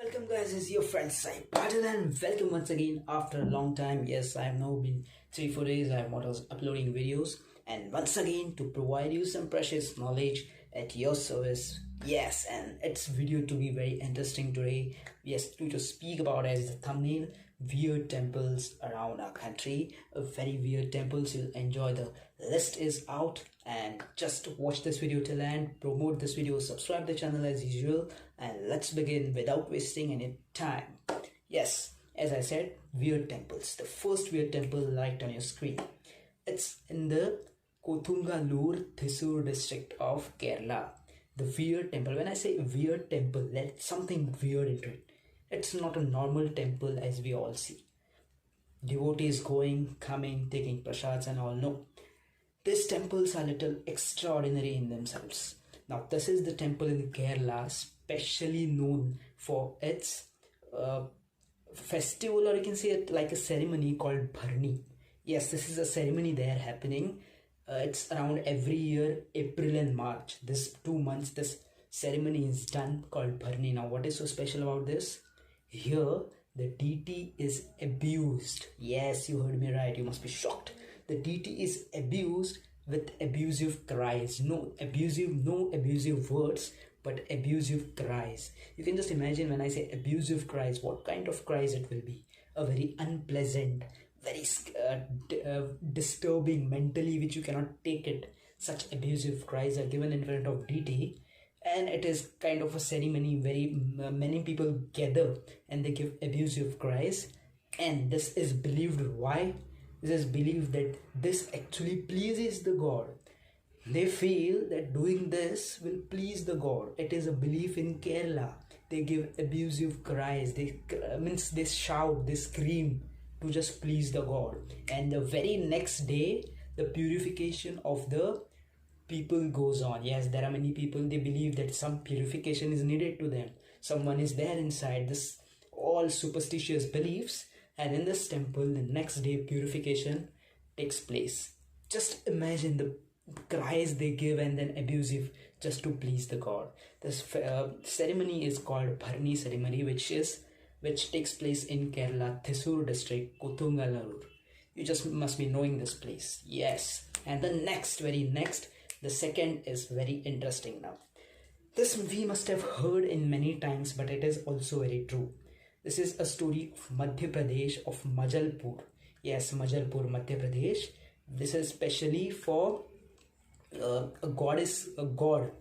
Welcome guys, it's your friend Sai Patel and welcome once again after a long time. Yes, I have now been 3-4 days I have not was uploading videos and once again to provide you some precious knowledge at your service. Yes, and it's video to be very interesting today. Yes, to speak about as the thumbnail, weird temples around our country. Very weird temples. You'll enjoy. The list is out and just watch this video till end, promote this video, subscribe the channel as usual, and let's begin without wasting any time. Yes, as I said, weird temples. The first weird temple right on your screen, it's in the Kothungalur Thrissur district of Kerala. The weird temple. When I say weird temple, there's something weird into it. It's not a normal temple as we all see. Devotees going, coming, taking prasads and all. No. These temples are little extraordinary in themselves. Now, this is the temple in Kerala, specially known for its festival, or you can say it like a ceremony called Bharni. Yes, this is a ceremony there happening. It's around every year, April and March. This 2 months, this ceremony is done called Bharni. Now, what is so special about this? Here, the deity is abused. Yes, you heard me right. You must be shocked. The deity is abused with abusive cries. No abusive words, but abusive cries. You can just imagine when I say abusive cries, what kind of cries it will be. A very unpleasant, very disturbing mentally, which you cannot take it. Such abusive cries are given in front of deity. And it is kind of a ceremony. Very many people gather and they give abusive cries, and this is believed. Why? This is believed that this actually pleases the god. They feel that doing this will please the god. It is a belief in Kerala. They give abusive cries. They shout, they scream to just please the god. And the very next day, the purification of the people goes on. Yes, there are many people, they believe that some purification is needed to them. Someone is there inside. This all superstitious beliefs, and in this temple the next day purification takes place. Just imagine the cries they give and then abusive just to please the god. This ceremony is called Bharni ceremony, which takes place in Kerala, Thrissur district, Kothungalur. You just must be knowing this place. Yes, and the very next, the second is very interesting. Now, this we must have heard in many times, but it is also very true. This is a story of Madhya Pradesh, of Majalpur. Yes, Majalpur, Madhya Pradesh. This is especially for a god.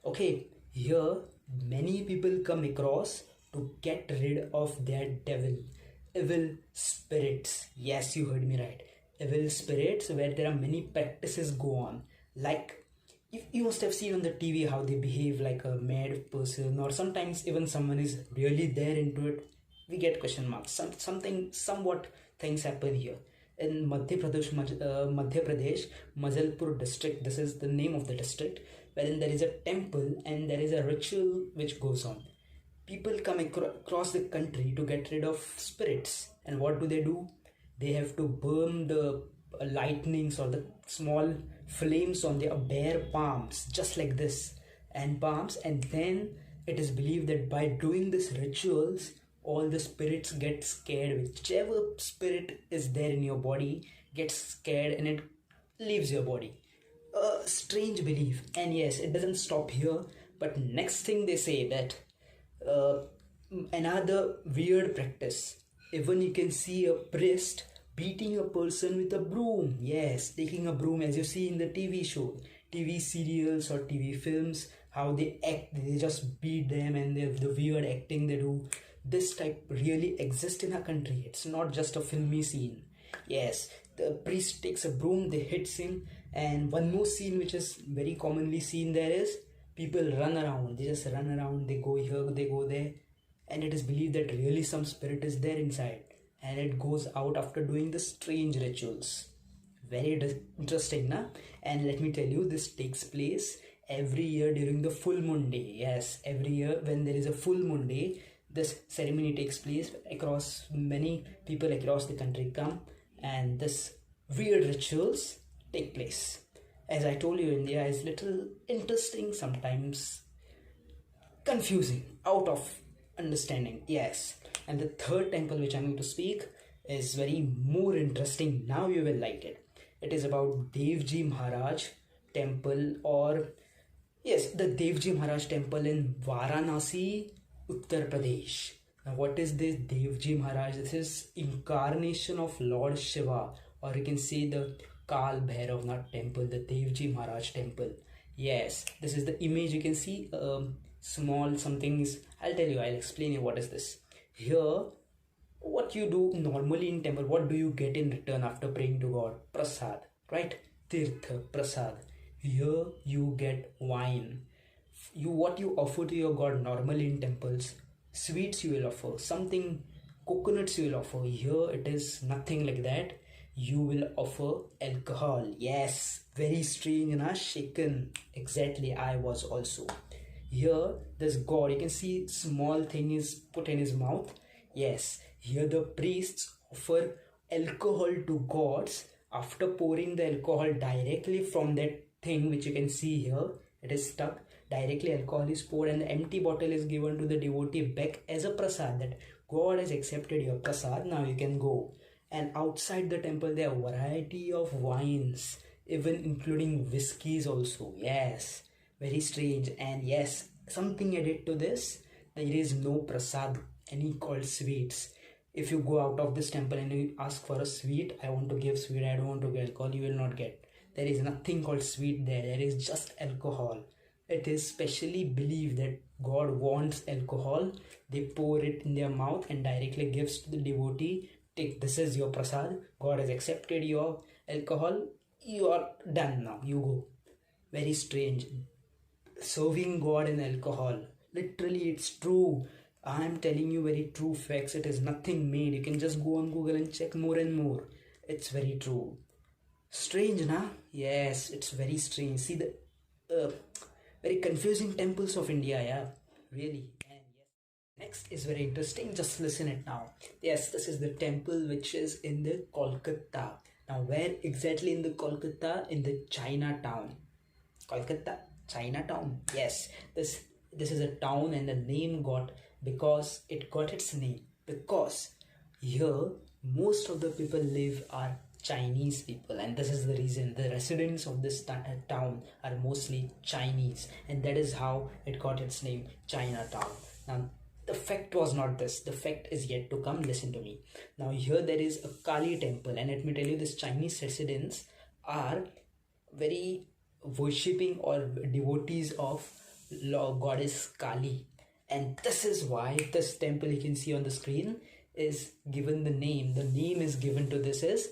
Okay, here many people come across to get rid of their evil spirits. Yes, you heard me right. Evil spirits, where there are many practices go on. Like, you must have seen on the TV how they behave like a mad person, or sometimes even someone is really there into it. We get question marks. Somewhat things happen here in Madhya Pradesh, Majalpur district. This is the name of the district, wherein there is a temple and there is a ritual which goes on. People come across the country to get rid of spirits, and what do? They have to burn the lightnings or the small flames on their bare palms, just like this, and palms, and then it is believed that by doing these rituals, all the spirits get scared. Whichever spirit is there in your body gets scared and it leaves your body. A strange belief. And yes, it doesn't stop here, but next thing they say that another weird practice. Even you can see a priest beating a person with a broom. Yes, taking a broom, as you see in the TV show, TV serials or TV films, how they act. They just beat them, and the weird acting they do. This type really exists in our country. It's not just a filmy scene. Yes, the priest takes a broom, they hits him, and one more scene which is very commonly seen there is people run around. They just run around, they go here, they go there, and it is believed that really some spirit is there inside, and it goes out after doing the strange rituals. Very interesting, na? And let me tell you, this takes place every year during the full moon day. Yes, every year when there is a full moon day, this ceremony takes place. Across many people across the country come, and this weird rituals take place. As I told you, India is little interesting, sometimes confusing, out of understanding. Yes. And the third temple which I'm going to speak is very more interesting. Now you will like it. It is about Devji Maharaj temple, or yes, the Devji Maharaj temple in Varanasi, Uttar Pradesh. Now, what is this Devji Maharaj? This is incarnation of Lord Shiva, or you can say the Kal Bhairavnath temple, the Devji Maharaj temple. Yes, this is the image you can see. Small something is. I'll tell you. I'll explain you what is this. Here, what you do normally in temple, what do you get in return after praying to God? Prasad, right? Tirtha Prasad. Here you get wine. You what you offer to your God normally in temples, sweets you will offer, something, coconuts you will offer. Here it is nothing like that. You will offer alcohol. Yes, very strange, na? Shaken. Exactly, I was also. Here, this God, you can see small thing is put in his mouth. Yes, here the priests offer alcohol to gods after pouring the alcohol directly from that thing which you can see here. It is stuck. Directly alcohol is poured and the empty bottle is given to the devotee back as a prasad, that God has accepted your prasad, now you can go. And outside the temple there are variety of wines, even including whiskeys also. Yes, very strange. And yes, something added to this, there is no prasad any called sweets. If you go out of this temple and you ask for a sweet, I want to give sweet, I don't want to get alcohol, you will not get. There is nothing called sweet there. There is just alcohol. It is specially believed that God wants alcohol. They pour it in their mouth and directly gives to the devotee. Take, this is your prasad. God has accepted your alcohol. You are done now. You go. Very strange. Serving God in alcohol. Literally, it's true. I am telling you very true facts. It is nothing made. You can just go on Google and check more and more. It's very true. Strange, na? Yes, it's very strange. See the very confusing temples of India, yeah, really. And yes, next is very interesting. Just listen it now. Yes, this is the temple which is in the Kolkata. Now, where exactly in the Kolkata? In the Chinatown. Kolkata, Chinatown. Yes, this is a town, and the name got because it got its name because here most of the people live are Chinese people, and this is the reason the residents of this town are mostly Chinese, and that is how it got its name, Chinatown. Now, the fact was not this, the fact is yet to come. Listen to me. Now, here there is a Kali temple, and let me tell you, this Chinese residents are very worshipping or devotees of goddess Kali, and this is why this temple you can see on the screen is given the name. The name is given to this is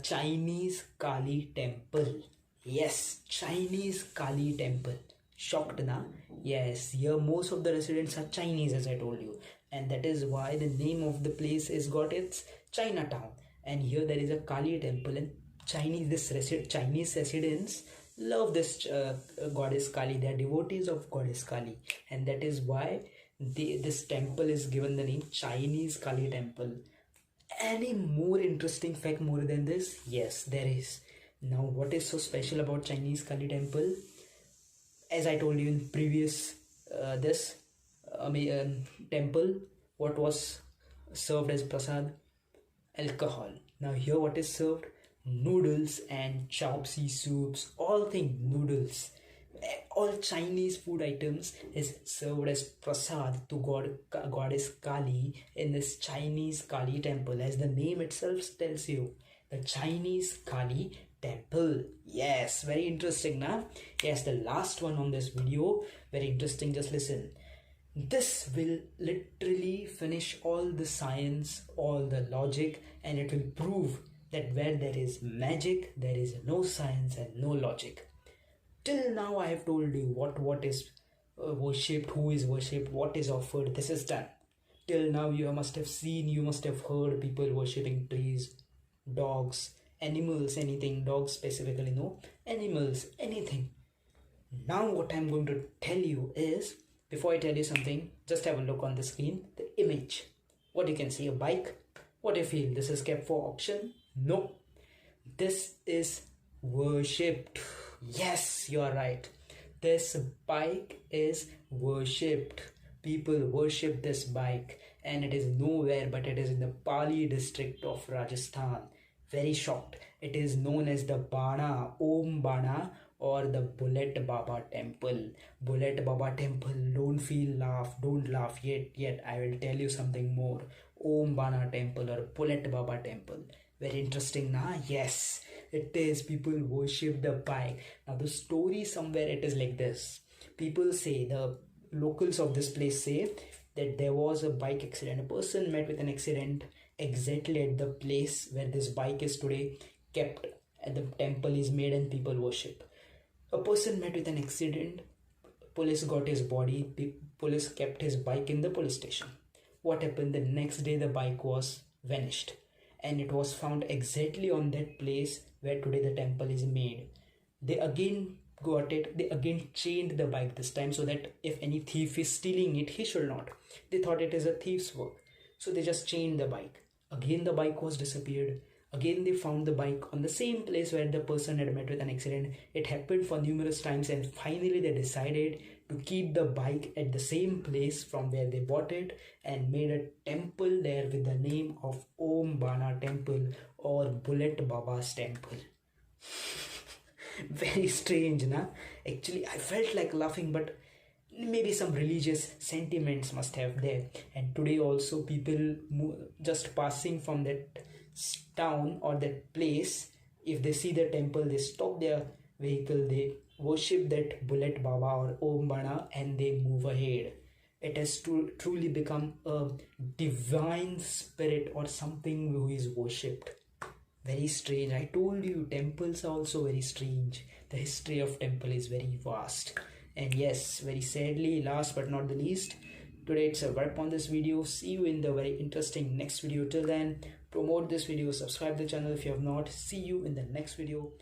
Chinese Kali temple. Yes, Chinese Kali temple. Shocked, na? Yes, here most of the residents are Chinese, as I told you, and that is why the name of the place is got its Chinatown. And here there is a Kali temple, and Chinese residents love this goddess Kali. They are devotees of goddess Kali, and that is why this temple is given the name Chinese Kali temple. Any more interesting fact more than this? Yes, there is. Now, what is so special about Chinese Kali temple? As I told you in previous this temple, what was served as prasad? Alcohol. Now here what is served? Noodles and chopsy soups, all things noodles. All Chinese food items is served as prasad to goddess Kali in this Chinese Kali temple, as the name itself tells you, the Chinese Kali temple. Yes, very interesting, na? Yes, the last one on this video, very interesting. Just listen. This will literally finish all the science, all the logic, and it will prove that where there is magic, there is no science and no logic. Till now I have told you what is worshipped, who is worshipped, what is offered. This is done. Till now you must have seen, you must have heard people worshipping trees, dogs, animals, anything. Dogs specifically, no, animals, anything. Now what I'm going to tell you is, before I tell you something, just have a look on the screen, the image. What you can see, a bike. What do you feel? This is kept for auction? No. This is worshipped. Yes, you are right. This bike is worshipped. People worship this bike, and it is nowhere but it is in the Pali district of Rajasthan. Very shocked. It is known as the Bana, Om Bana, or the Bullet Baba Temple. Bullet Baba Temple. Don't laugh yet. I will tell you something more. Om Bana Temple or Bullet Baba Temple. Very interesting, na? Yes, it is. People worship the bike. Now the story somewhere it is like this. People say, the locals of this place say that there was a bike accident. A person met with an accident exactly at the place where this bike is today kept, and the temple is made and people worship. A person met with an accident, police got his body, police kept his bike in the police station. What happened? The next day the bike was vanished, and it was found exactly on that place where today the temple is made. They again got it, they again chained the bike this time, so that if any thief is stealing it, he should not. They thought it is a thief's work, so they just chained the bike. Again the bike was disappeared. Again they found the bike on the same place where the person had met with an accident. It happened for numerous times, and finally they decided to keep the bike at the same place from where they bought it, and made a temple there with the name of Om Bana Temple or Bullet Baba's Temple. Very strange, na? Actually, I felt like laughing, but maybe some religious sentiments must have there. And today also people just passing from that town or that place, if they see the temple, they stop their vehicle, they worship that Bullet Baba or Om Bana, and they move ahead. It has truly become a divine spirit or something who is worshipped. Very strange. I told you, temples are also very strange. The history of temple is very vast. And yes, very sadly, last but not the least, today it's a wrap on this video. See you in the very interesting next video. Till then, promote this video, subscribe the channel if you have not. See you in the next video.